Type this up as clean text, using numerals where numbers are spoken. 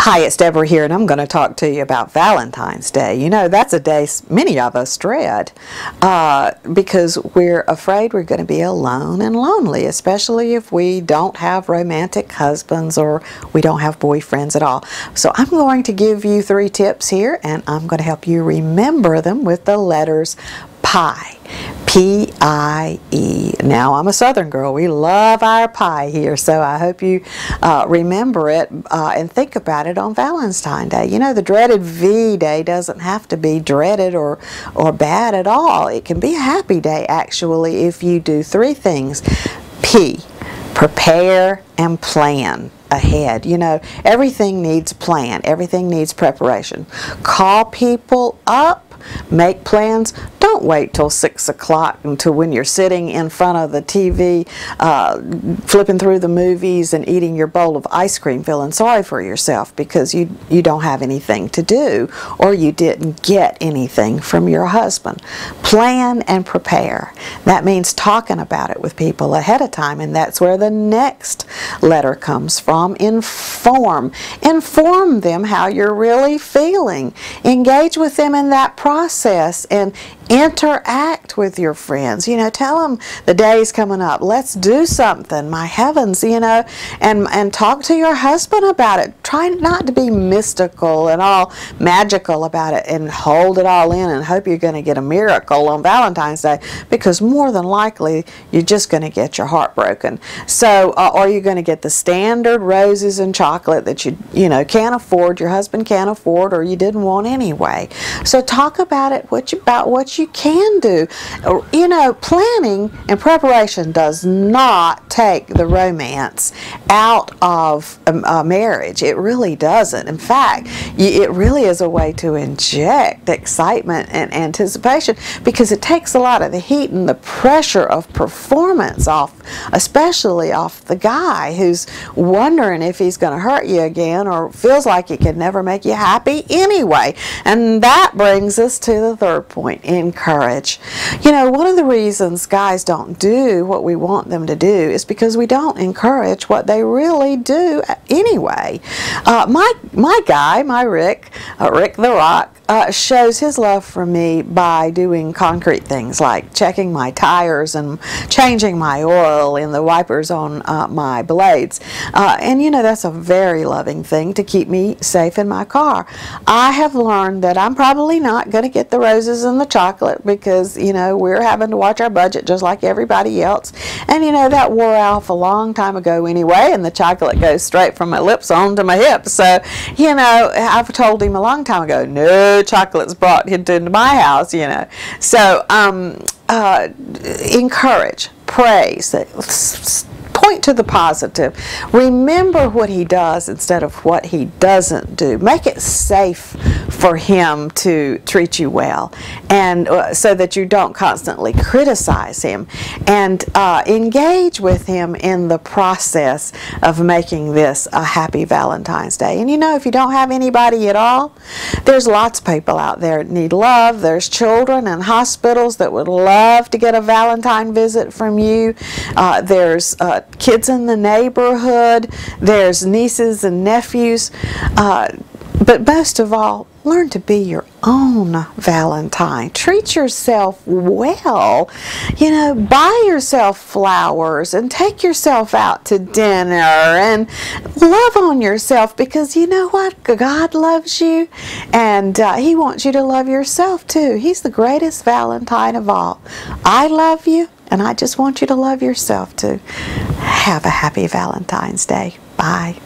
Hi, it's Deborah here, and I'm going to talk to you about Valentine's Day. You know, that's a day many of us dread because we're afraid we're going to be alone and lonely, especially if we don't have romantic husbands or we don't have boyfriends at all. So I'm going to give you 3 tips here, and I'm going to help you remember them with the letters PIE. P-I-E. Now, I'm a Southern girl. We love our pie here, so I hope you remember it and think about it on Valentine's Day. You know, the dreaded V Day doesn't have to be dreaded or bad at all. It can be a happy day, actually, if you do 3 things. P, prepare and plan ahead. You know, everything needs a plan. Everything needs preparation. Call people up. Make plans. Don't wait till 6 o'clock until when you're sitting in front of the TV flipping through the movies and eating your bowl of ice cream feeling sorry for yourself because you don't have anything to do or you didn't get anything from your husband. Plan and prepare. That means talking about it with people ahead of time, and that's where the next letter comes from. Inform. Inform them how you're really feeling. Engage with them in that process and interact with your friends. You know, tell them the day's coming up. Let's do something. My heavens, you know, and talk to your husband about it. Try not to be mystical and all magical about it and hold it all in and hope you're going to get a miracle on Valentine's Day, because more than likely you're just going to get your heart broken. So, or you're going to get the standard roses and chocolate that you know can't afford, your husband can't afford, or you didn't want anyway. So talk about it, about what you can do. You know, planning and preparation does not take the romance out of marriage. It really doesn't. In fact, it really is a way to inject excitement and anticipation, because it takes a lot of the heat and the pressure of performance off, especially off the guy who's wondering if he's going to hurt you again or feels like he can never make you happy anyway. And that brings us to the 3rd point, encourage. You know, one of the reasons guys don't do what we want them to do is because we don't encourage what they really do anyway. My guy, my Rick the Rock, shows his love for me by doing concrete things like checking my tires and changing my oil in the wipers on my blades. And you know, that's a very loving thing to keep me safe in my car. I have learned that I'm probably not going to get the roses and the chocolate because, you know, we're having to watch our budget just like everybody else. And you know, that wore off a long time ago anyway, and the chocolate goes straight from my lips onto my hips. So, you know, I've told him a long time ago, no chocolates brought into my house, you know. So encourage, praise, point to the positive. Remember what he does instead of what he doesn't do. Make it safe for him to treat you well, and so that you don't constantly criticize him, and engage with him in the process of making this a happy Valentine's Day. And you know, if you don't have anybody at all, there's lots of people out there that need love. There's children in hospitals that would love to get a Valentine visit from you. There's kids in the neighborhood. There's nieces and nephews. But most of all, learn to be your own Valentine. Treat yourself well. You know, buy yourself flowers and take yourself out to dinner and love on yourself, because you know what? God loves you, and He wants you to love yourself too. He's the greatest Valentine of all. I love you, and I just want you to love yourself too. Have a happy Valentine's Day. Bye.